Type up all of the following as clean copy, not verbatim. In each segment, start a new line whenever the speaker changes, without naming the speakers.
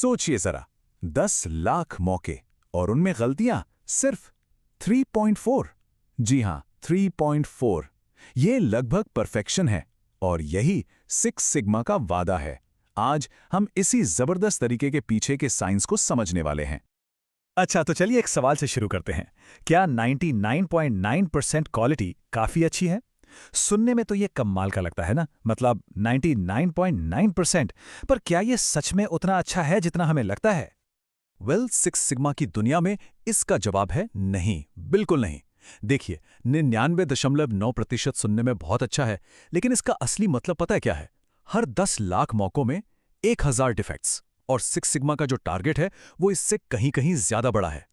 सोचिए जरा, 10 लाख मौके और उनमें गलतियां सिर्फ 3.4। जी हां, 3.4। ये लगभग परफेक्शन है और यही सिक्स सिग्मा का वादा है। आज हम इसी जबरदस्त तरीके के पीछे के साइंस को समझने वाले हैं।
अच्छा, तो चलिए एक सवाल से शुरू करते हैं। क्या 99.9% क्वालिटी काफी अच्छी है? सुनने में तो ये कमाल का लगता है ना, मतलब 99.9%। पर क्या ये सच में उतना अच्छा है जितना हमें लगता है?
सिक्स सिग्मा की दुनिया में इसका जवाब है नहीं, बिल्कुल नहीं। देखिए, 99.9% सुनने में बहुत अच्छा है, लेकिन इसका असली मतलब पता है क्या है? हर 10 लाख मौकों में 1000 डिफेक्ट्स। और सिक्स सिग्मा का जो टारगेट है वो इससे कहीं कहीं ज्यादा बड़ा है।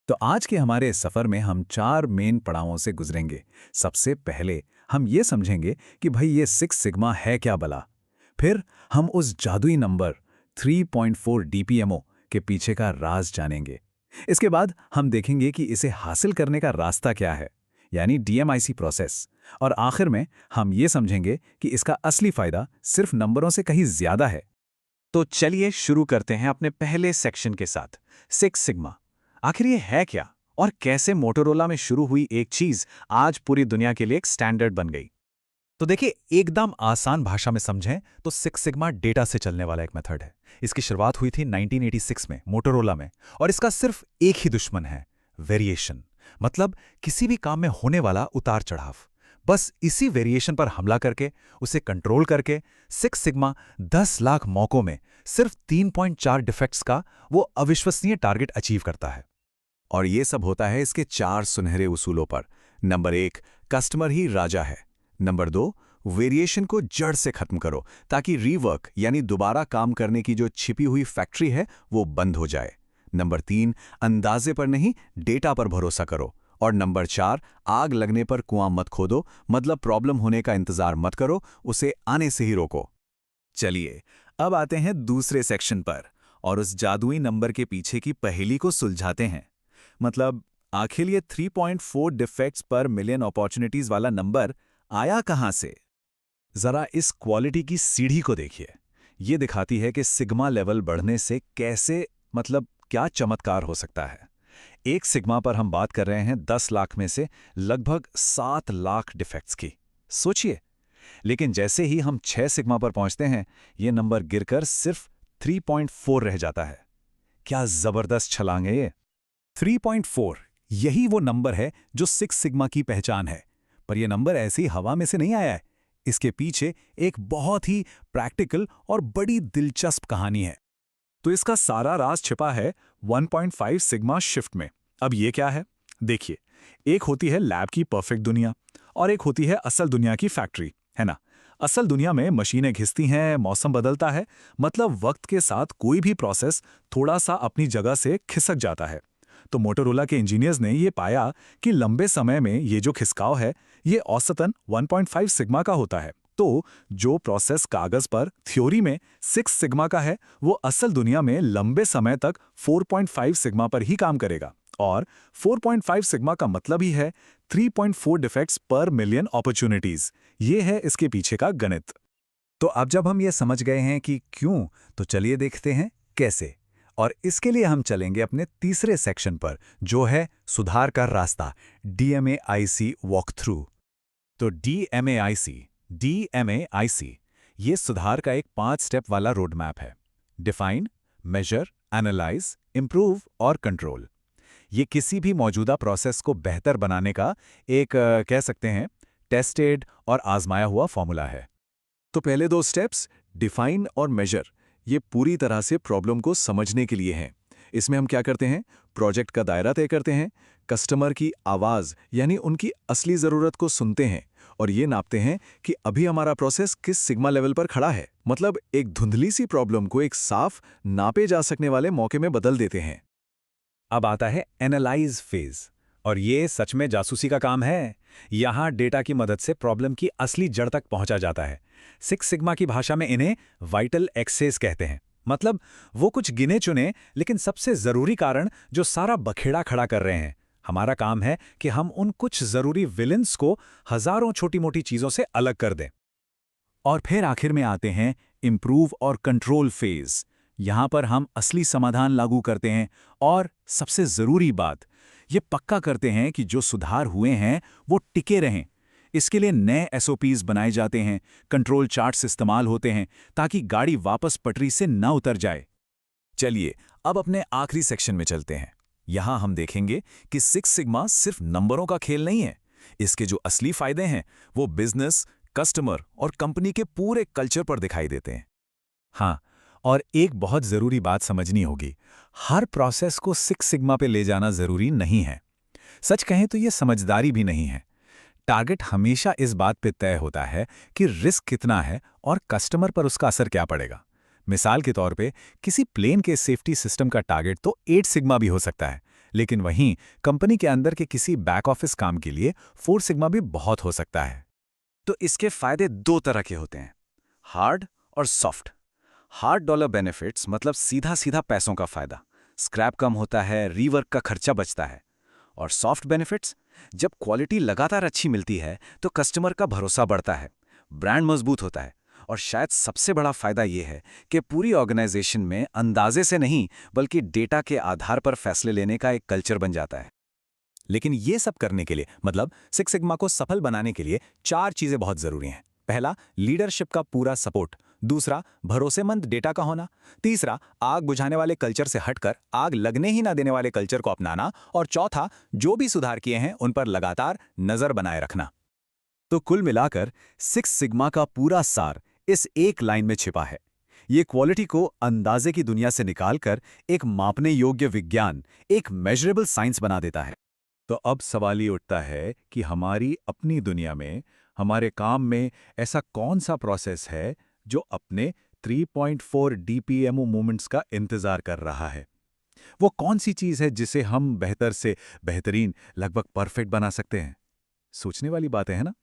तो आज के हमारे इस सफर में हम 4 मेन पड़ावों से गुजरेंगे। सबसे पहले हम ये समझेंगे कि भाई ये सिक्स सिग्मा है क्या भला। फिर हम उस जादुई नंबर 3.4 डीपीएमओ के पीछे का राज जानेंगे। इसके बाद हम देखेंगे कि इसे हासिल करने का रास्ता क्या है, यानी डीएमआईसी प्रोसेस। और आखिर में हम ये समझेंगे कि इसका असली फायदा सिर्फ नंबरों से कहीं ज्यादा है।
तो चलिए शुरू करते हैं अपने पहले सेक्शन के साथ, सिक्स सिग्मा। आखिर ये है क्या और कैसे मोटोरोला में शुरू हुई एक चीज आज पूरी दुनिया के लिए एक स्टैंडर्ड बन गई?
तो देखिए, एकदम आसान भाषा में समझें तो सिक्स सिग्मा डेटा से चलने वाला एक मेथड है। इसकी शुरुआत हुई थी 1986 में मोटोरोला में, और इसका सिर्फ एक ही दुश्मन है, वेरिएशन। मतलब किसी भी काम में होने वाला उतार चढ़ाव। बस इसी वेरिएशन पर हमला करके, उसे कंट्रोल करके, सिक्स सिग्मा 10 लाख मौकों में सिर्फ 3.4 डिफेक्ट्स का वो अविश्वसनीय टारगेट अचीव करता है।
और ये सब होता है इसके 4 सुनहरे उसूलों पर। नंबर 1, कस्टमर ही राजा है। नंबर 2, वेरिएशन को जड़ से खत्म करो ताकि रीवर्क यानी दोबारा काम करने की जो छिपी हुई फैक्ट्री है वो बंद हो जाए। नंबर 3, अंदाजे पर नहीं, डेटा पर भरोसा करो। और नंबर 4, आग लगने पर कुआं मत खोदो, मतलब प्रॉब्लम होने का इंतजार मत करो, उसे आने से ही रोको। चलिए, अब आते हैं दूसरे सेक्शन पर और उस जादुई नंबर के पीछे की पहेली को सुलझाते हैं। मतलब आखिर ये 3.4 डिफेक्ट्स पर मिलियन अपॉर्चुनिटीज वाला नंबर आया कहां से? जरा इस क्वालिटी की सीढ़ी को देखिए। ये दिखाती है कि सिग्मा लेवल बढ़ने से कैसे, मतलब क्या चमत्कार हो सकता है। एक सिग्मा पर हम बात कर रहे हैं 10 लाख में से लगभग 7 लाख डिफेक्ट्स की। सोचिए, लेकिन जैसे ही हम 6 सिग्मा पर पहुंचते हैं, ये नंबर गिरकर सिर्फ 3.4 रह जाता है। क्या जबरदस्त छलांग है ये! 3.4 यही वो नंबर है जो सिक्स सिग्मा की पहचान है। पर यह नंबर ऐसी हवा में से नहीं आया है। इसके पीछे एक बहुत ही प्रैक्टिकल और बड़ी दिलचस्प कहानी है। तो इसका सारा राज छिपा है 1.5 सिग्मा शिफ्ट में। अब ये क्या है? देखिए, एक होती है लैब की परफेक्ट दुनिया और एक होती है असल दुनिया की फैक्ट्री, है ना? असल दुनिया में मशीनें घिसती हैं, मौसम बदलता है, मतलब वक्त के साथ कोई भी प्रोसेस थोड़ा सा अपनी जगह से खिसक जाता है। तो मोटोरोला के इंजीनियर्स ने ये पाया कि लंबे समय में ये जो खिसकाव है, ये औसतन 1.5 सिग्मा का होता है। तो जो प्रोसेस कागज पर थ्योरी में 6 सिग्मा का है, वो असल दुनिया में लंबे समय तक 4.5 सिग्मा पर ही काम करेगा। और 4.5 सिग्मा का मतलब ही है 3.4 डिफेक्ट्स पर मिलियन अपॉर्चुनिटीज। ये है इसके पीछे का गणित। तो अब जब हम ये समझ गए हैं कि क्यों, तो चलिए देखते हैं कैसे। और इसके लिए हम चलेंगे अपने तीसरे सेक्शन पर, जो है सुधार का रास्ता, डीएमएआईसी वॉक थ्रू। तो डीएमएआईसी ये सुधार का एक 5 स्टेप वाला रोड मैप है। डिफाइन, मेजर, एनालाइज, इंप्रूव और कंट्रोल। ये किसी भी मौजूदा प्रोसेस को बेहतर बनाने का एक कह सकते हैं टेस्टेड और आजमाया हुआ फॉर्मूला है। तो पहले 2 स्टेप्स, डिफाइन और मेजर, ये पूरी तरह से प्रॉब्लम को समझने के लिए हैं। इसमें हम क्या करते हैं? प्रोजेक्ट का दायरा तय करते हैं, कस्टमर की आवाज़ यानी उनकी असली ज़रूरत को सुनते हैं और ये नापते हैं कि अभी हमारा प्रोसेस किस सिग्मा लेवल पर खड़ा है। मतलब एक धुंधली सी प्रॉब्लम को एक साफ, नापे जा सकने वाले मौके में बदल देते हैं। अब आता है एनालाइज फेज, और ये सच में जासूसी का काम है। यहाँ डेटा की मदद से प्रॉब्लम की असली जड़ तक पहुंचा जाता है। सिक्स सिग्मा की भाषा में इन्हें वाइटल एक्सेस कहते हैं। मतलब वो कुछ गिने चुने लेकिन सबसे जरूरी कारण जो सारा बखेड़ा खड़ा कर रहे हैं। हमारा काम है कि हम उन कुछ जरूरी विलेंस को हजारों छोटी मोटी चीजों से अलग कर दें। और फिर आखिर में आते हैं इंप्रूव और कंट्रोल फेज,
यहाँ पर हम असली समाधान लागू करते हैं और सबसे ज़रूरी बात, ये पक्का करते हैं कि जो सुधार हुए हैं वो टिके रहें। इसके लिए नए SOPs बनाए जाते हैं, कंट्रोल चार्ट्स इस्तेमाल होते हैं ताकि गाड़ी वापस पटरी से न उतर जाए।
चलिए अब अपने आखिरी सेक्शन में चलते हैं। यहाँ हम देखेंगे कि सिक्स सिग्मा सिर्फ नंबरों का खेल नहीं है। इसके जो असली फायदे हैं वो बिजनेस, कस्टमर और कंपनी के पूरे कल्चर पर दिखाई देते हैं।
हाँ, और एक बहुत ज़रूरी बात समझनी होगी, हर प्रोसेस को सिक्स सिग्मा पे ले जाना ज़रूरी नहीं है। सच कहें तो ये समझदारी भी नहीं है। टारगेट हमेशा इस बात पे तय होता है कि रिस्क कितना है और कस्टमर पर उसका असर क्या पड़ेगा। मिसाल के तौर पे किसी प्लेन के सेफ्टी सिस्टम का टारगेट तो 8 सिग्मा भी हो सकता है, लेकिन वहीं कंपनी के अंदर के किसी बैक ऑफिस काम के लिए 4 सिग्मा भी बहुत हो सकता है।
तो इसके फायदे दो तरह के होते हैं, हार्ड और सॉफ्ट। हार्ड डॉलर बेनिफिट्स मतलब सीधा सीधा पैसों का फायदा, स्क्रैप कम होता है, रीवर्क का खर्चा बचता है। और सॉफ्ट बेनिफिट्स, जब क्वालिटी लगातार अच्छी मिलती है तो कस्टमर का भरोसा बढ़ता है, ब्रांड मजबूत होता है, और शायद सबसे बड़ा फायदा यह है कि पूरी ऑर्गेनाइजेशन में अंदाजे से नहीं बल्कि डेटा के आधार पर फैसले लेने का एक कल्चर बन जाता है।
लेकिन ये सब करने के लिए, मतलब सिक्स सिग्मा को सफल बनाने के लिए 4 चीजें बहुत जरूरी हैं। पहला, लीडरशिप का पूरा सपोर्ट। दूसरा, भरोसेमंद डेटा का होना। तीसरा, आग बुझाने वाले कल्चर से हटकर आग लगने ही ना देने वाले कल्चर को अपनाना। और चौथा, जो भी सुधार किए हैं उन पर लगातार नजर बनाए रखना।
तो कुल मिलाकर सिक्स सिग्मा का पूरा सार इस एक लाइन में छिपा है। ये क्वालिटी को अंदाजे की दुनिया से निकालकर एक मापने योग्य विज्ञान, एक मेजरेबल साइंस बना देता है।
तो अब सवाल ये उठता है कि हमारी अपनी दुनिया में, हमारे काम में ऐसा कौन सा प्रोसेस है जो अपने 3.4 DPMO मूवमेंट्स का इंतजार कर रहा है? वो कौन सी चीज़ है जिसे हम बेहतर से बेहतरीन, लगभग परफेक्ट बना सकते हैं? सोचने वाली बातें हैं ना?